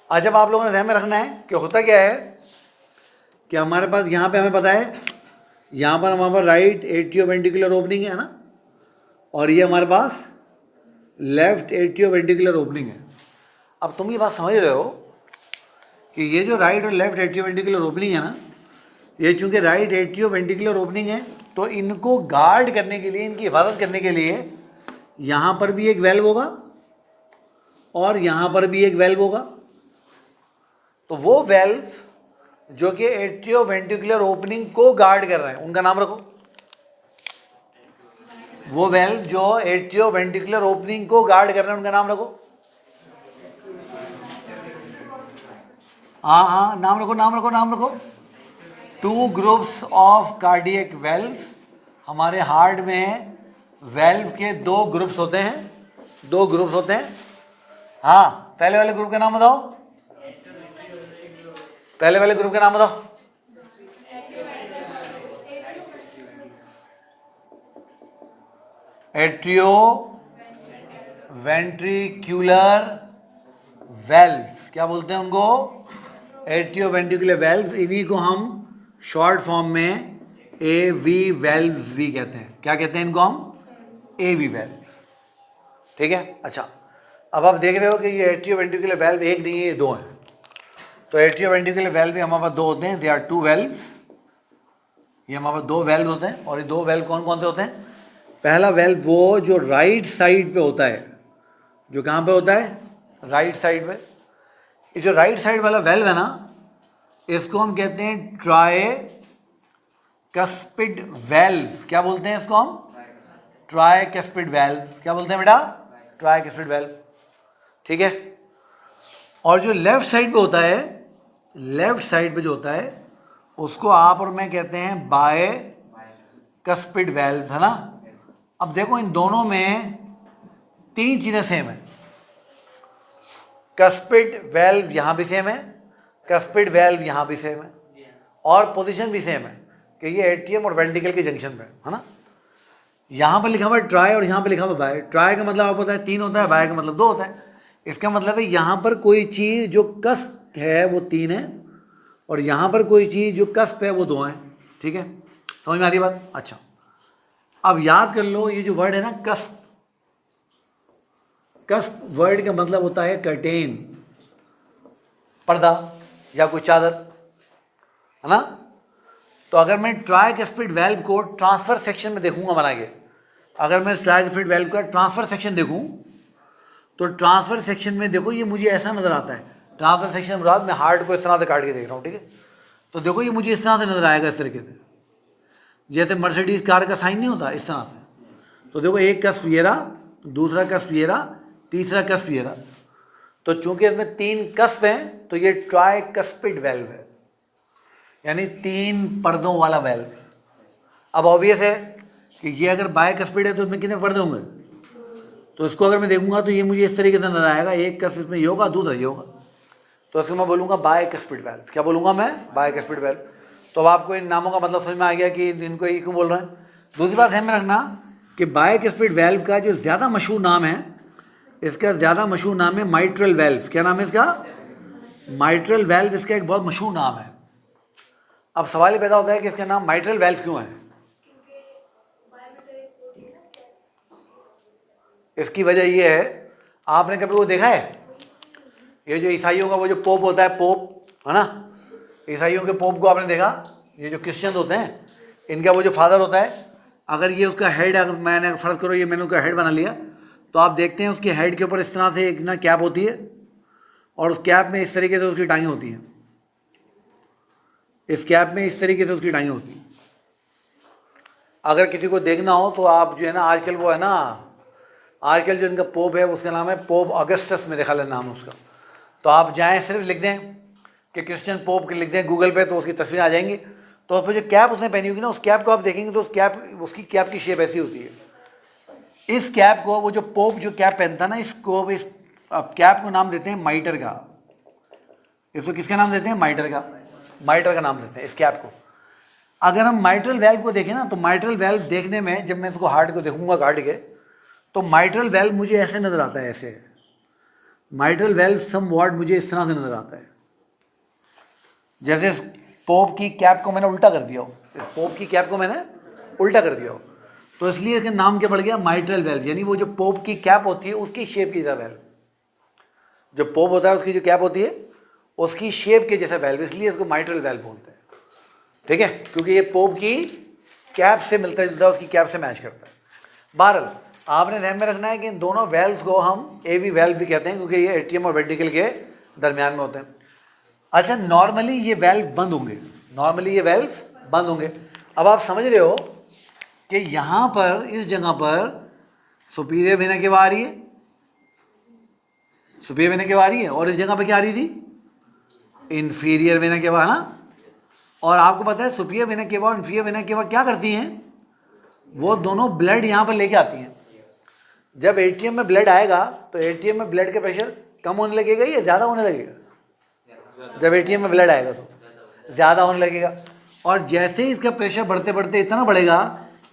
आज अब आप लोगों ने ध्यान में रखना है कि होता क्या है कि हमारे पास यहाँ पे हमें पता है, यहाँ पर हमारे पास राइट एट्रियोवेंट्रिकुलर ओपनिंग है ना, और ये हमारे पास लेफ्ट एट्रियोवेंट्रिकुलर ओपनिंग है। अब तुम ये बात समझ रहे हो कि ये जो राइट और लेफ्ट एट्रियोवेंट्रिकुलर ओपनिंग है ना, ये चूंकि राइट एट्रियोवेंट्रिकुलर ओपनिंग है तो इनको गार्ड करने के लिए, इनकी हिफाजत करने के लिए यहाँ पर भी एक वेल्व होगा और यहाँ पर भी एक वेल्व होगा। तो वो वेल्व जो कि एट्रियोवेंट्रिकुलर ओपनिंग को गार्ड कर रहे हैं उनका नाम रखो। वो वेल्व जो एट्रियोवेंट्रिकुलर ओपनिंग को गार्ड कर रहे हैं उनका नाम रखो। हाँ, नाम रखो, नाम रखो, नाम रखो। 2 ग्रुप्स ऑफ कार्डियक वेल्व्स। हमारे हार्ट में वेल्व के 2 ग्रुप्स होते हैं, 2 ग्रुप्स होते हैं। हाँ, पहले वाले ग्रुप का नाम बताओ, पहले वाले ग्रुप का नाम बताओ। एट्रियो वेंट्रिक्यूलर वेल्व्स, क्या बोलते हैं उनको? Atrio ventricular valves. इन्हीं को हम शॉर्ट फॉर्म में AV वेल्व्स भी कहते हैं। क्या कहते हैं इनको हम? AV valves. ठीक है, अच्छा। अब आप देख रहे हो कि ये एट्रियो वेंट्रिकुलर वेल्व एक नहीं है, ये 2 हैं। तो एट्रियो वेंट्रिकुलर वेल्व भी हमारे पास 2 होते हैं। They are 2 valves. ये हमारे पास 2 वेल्व होते हैं। और ये 2 वेल्व कौन कौन से होते हैं? पहला वेल्व वो जो राइट साइड पे होता है, जो कहाँ पे होता है? राइट साइड पे। ये जो राइट साइड वाला वेल्व है ना, इसको हम कहते हैं ट्राइकस्पिड वेल्व। क्या बोलते हैं इसको हम? Tricuspid valve. क्या बोलते हैं बेटा? Tricuspid valve. ठीक है। और जो लेफ्ट साइड पे होता है, लेफ्ट साइड पे जो होता है उसको आप और मैं कहते हैं बायकस्पिड वेल्व, है ना। अब देखो इन दोनों में 3 चीजें सेम है। कस्पिड वेल्व यहां भी सेम है, कस्पिड वेल्व यहां भी सेम है, और पोजीशन भी सेम है कि ये एट्रियम और वेंट्रिकल के जंक्शन पे है ना। यहां पर लिखा हुआ है ट्राई और यहां पर लिखा हुआ बाय। ट्राई का मतलब आपको पता है 3 होता है, बाय का मतलब 2 होता है। इसका मतलब है यहां पर कोई चीज जो कस्प है वो 3 है, और यहां पर कोई चीज जो कस्प है वो 2 है। ठीक है, समझ में आ रही बात? अच्छा, अब याद कर लो, ये जो वर्ड है ना कस्प, कस्प वर्ड का मतलब होता है कर्टेन, पर्दा या कोई चादर, है ना। तो अगर मैं ट्राइकस्पिड वेल्व को ट्रांसफर सेक्शन में देखूंगा बना के, अगर मैं ट्राइकस्पिड वेल्व का ट्रांसफर सेक्शन देखूं तो ट्रांसफर सेक्शन में देखो ये मुझे ऐसा नजर आता है। ट्रांसफर सेक्शन के बाद मैं हार्ट को इस तरह से काट के देख रहा हूँ। ठीक है, तो देखो ये मुझे इस तरह से नजर आएगा, इस तरीके से, जैसे मर्सिडीज कार का साइन नहीं होता, इस तरह से। तो देखो एक कस्प ये रहा, दूसरा कस्प ये रहा, तीसरा कस्प ये रहा। तो चूंकि इसमें 3 कस्प हैं तो ये ट्राइकस्पिड वेल्व है, यानी 3 पर्दों वाला वेल्व। अब ऑब्वियस है कि ये अगर बायकस्पिड है तो इसमें कितने पर्दे होंगे? तो इसको अगर मैं देखूंगा तो ये मुझे इस तरीके से नजर आएगा, एक कस्प इसमें ये होगा, दूसरा ये होगा। तो इसको मैं बोलूँगा बायकस्पिड वेल्व। क्या बोलूँगा मैं? Bicuspid valve. तो अब आपको इन नामों का मतलब समझ में आ गया कि इनको ये क्यों बोल रहे हैं। दूसरी बात ध्यान में रखना कि बायकस्पिड वेल्व का जो ज़्यादा मशहूर नाम है, इसका ज़्यादा मशहूर नाम है माइट्रल वेल्व। क्या नाम है इसका? माइट्रल वेल्व इसका एक बहुत मशहूर नाम है। अब सवाल ये पैदा होता है कि इसका नाम माइट्रल वेल्व क्यों है? इसकी वजह यह है, आपने कभी वो देखा है, ये जो ईसाइयों का वो जो पोप होता है, पोप, है ना, ईसाइयों के पोप को आपने देखा? ये जो क्रिश्चियन होते हैं, इनका वो जो फादर होता है, अगर ये उसका हेड, अगर मैंने फ़र्ज करो ये मैंने उसका हेड बना लिया, तो आप देखते हैं उसके हेड के ऊपर इस तरह से एक ना कैप होती है, और उस कैप में इस तरीके से उसकी टांगें होती हैं। इस कैप में इस तरीके से उसकी टांगें होती हैं। अगर किसी को देखना हो तो आप जो है ना, आजकल वो है ना, आजकल जो इनका पोप है उसका नाम है पोप अगस्टस, मेरे ख्याल नाम है उसका। तो आप जाएं, सिर्फ लिख दें कि क्रिश्चियन पोप के, लिख दें गूगल पे, तो उसकी तस्वीरें आ जाएंगी। तो उस पर जो कैप उसने पहनी होगी ना, उस कैप को आप देखेंगे तो उस कैप, उसकी कैप की शेप ऐसी होती है। इस कैप को, वो जो पोप जो कैप पहनता ना, इसको, इस कैप को नाम देते हैं माइटर का। इसको किसका नाम देते हैं? माइटर का। माइटर का नाम देते हैं इस कैप को। अगर हम माइट्रल वेल्व को देखें ना, तो माइट्रल वेल्व देखने में, जब मैं इसको हार्ट को देखूंगा काट के, तो माइट्रल वेल्व मुझे ऐसे नजर आता है, ऐसे माइट्रल वेल्व सम वॉट मुझे इस तरह से नजर आता है, जैसे इस पोप की कैप को मैंने उल्टा कर दिया हो, इस पोप की कैप को मैंने उल्टा कर दिया हो, तो इसलिए इसका नाम क्या पड़ गया, माइट्रल वेल्व। यानी वो जो पोप की कैप होती है उसकी शेप की जैसा वेल्व, जो पोप होता है उसकी जो कैप होती है उसकी शेप के जैसा वेल्व, इसलिए इसको माइट्रल वेल्व बोलते हैं। ठीक है, क्योंकि ये पोप की कैप से मिलता जुलता है, उसकी कैप से मैच करता है। बहरहाल आपने ध्यान में रखना है कि इन दोनों वेल्व्स को हम एवी वेल्व भी कहते हैं, क्योंकि ये एट्रियम और वेंट्रिकल के दरमियान में होते हैं। अच्छा, नॉर्मली ये वेल्व बंद होंगे, नॉर्मली ये वेल्व बंद होंगे। अब आप समझ रहे हो कि यहाँ पर इस जगह पर सुपीरियर वेना केवा आ रही है, सुपीरियर वेना केवा आ रही है, और इस जगह पर क्या आ रही थी, इंफीरियर वेना केवा, है ना। और आपको पता है सुपीरियर वेना केवा और इंफीरियर वेना केवा क्या करती हैं, वो दोनों ब्लड यहाँ पर लेके आती हैं। जब एट्रियम में ब्लड आएगा तो एट्रियम में ब्लड का प्रेशर कम होने लगेगा या ज़्यादा होने लगेगा, जब एट्रियम में ब्लड आएगा तो ज़्यादा होने लगेगा। और जैसे ही इसका प्रेशर बढ़ते बढ़ते इतना बढ़ेगा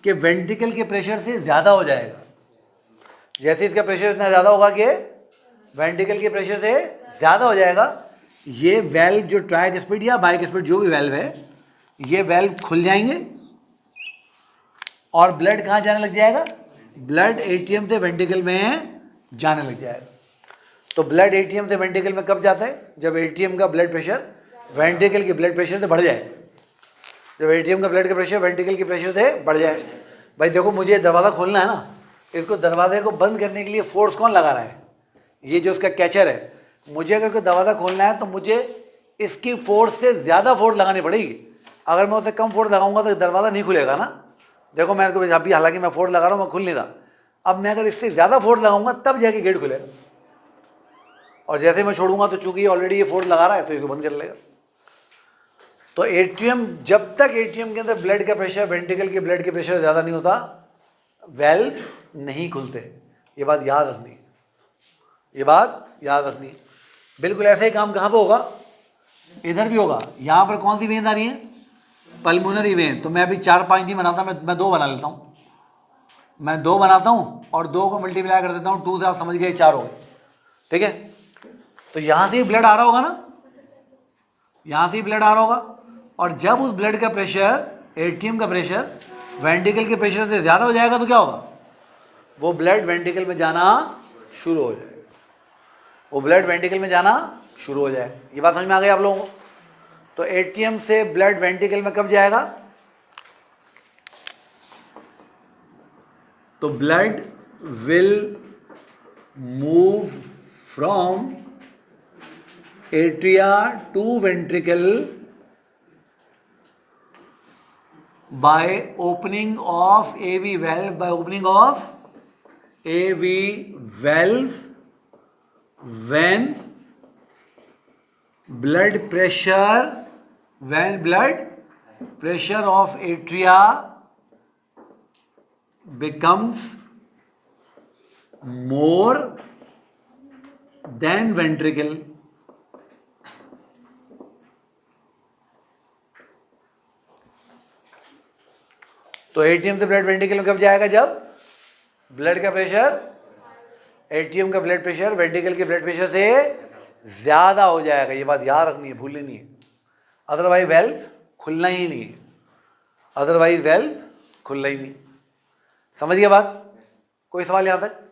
कि वेंट्रिकल के प्रेशर से ज़्यादा हो जाएगा, जैसे इसका प्रेशर इतना ज़्यादा होगा कि वेंट्रिकल के प्रेशर से ज़्यादा हो जाएगा, ये वेल्व जो ट्राइस्पिड या बाइस्पिड जो भी वेल्व है, ये वेल्व खुल जाएंगे और ब्लड कहाँ जाने लग जाएगा, ब्लड एट्रियम से वेंट्रिकल में जाने लग जाएगा। तो ब्लड एट्रियम से वेंट्रिकल में कब जाता है, जब एट्रियम का ब्लड प्रेशर वेंट्रिकल के ब्लड प्रेशर से बढ़ जाए, जब एट्रियम का ब्लड का प्रेशर वेंट्रिकल के प्रेशर से बढ़ जाए। भाई देखो, मुझे दरवाज़ा खोलना है ना, इसको दरवाजे को बंद करने के लिए फोर्स कौन लगा रहा है, ये जो उसका कैचर है। मुझे अगर कोई दरवाज़ा खोलना है तो मुझे इसकी फोर्स से ज़्यादा फोर्स लगानी पड़ेगी। अगर मैं उसे कम फोर्स लगाऊंगा तो दरवाज़ा नहीं खुलेगा ना। देखो मैं इसको अभी हालांकि मैं फोर्स लगा रहा हूँ, मैं खुल नहीं रहा। अब मैं अगर इससे ज़्यादा फोर्स लगाऊंगा तब जाके गेट खुलेगा, और जैसे मैं छोड़ूंगा तो चूंकि ऑलरेडी ये फोर्स लगा रहा है तो इसको बंद कर लेगा। तो एट्रियम, जब तक एट्रियम के अंदर ब्लड का प्रेशर वेंट्रिकल के ब्लड के प्रेशर ज़्यादा नहीं होता, वेल्व नहीं खुलते। ये बात याद रखनी, ये बात याद रखनी। बिल्कुल ऐसा ही काम कहाँ पर होगा, इधर भी होगा। यहाँ पर कौन सी वेन आ रही है, पल्मोनरी वेन। तो मैं अभी 4-5 नहीं बनाता, मैं 2 बना लेता हूँ, मैं 2 बनाता हूँ और 2 को मल्टीप्लाई कर देता हूँ, 2 से आप समझ गए 4 हो गए। ठीक है, तो यहाँ से ही ब्लड आ रहा होगा ना, यहाँ से ही ब्लड आ रहा होगा, और जब उस ब्लड का प्रेशर, एट्रियम का प्रेशर वेंट्रिकल के प्रेशर से ज़्यादा हो जाएगा तो क्या होगा, वो ब्लड वेंट्रिकल में जाना शुरू हो जाएगा, वो ब्लड वेंट्रिकल में जाना शुरू हो जाएगा। ये बात समझ में आ गई आप लोगों को। तो एट्रियम से ब्लड वेंट्रिकल में कब जाएगा, तो blood will move from atria to ventricle by opening of AV valve, by opening of AV valve when blood pressure, when blood pressure of atria becomes more than ventricle. तो atrium से blood ventricle में कब जाएगा, जब blood का pressure, atrium का blood pressure ventricle के blood pressure से ज़्यादा हो जाएगा। ये बात याद रखनी है, भूलनी नहीं है। अदरवाइज वेल्व खुलना ही नहीं है, अदरवाइज वेल्व खुलना ही नहीं। समझ गया बात, कोई सवाल यहाँ तक?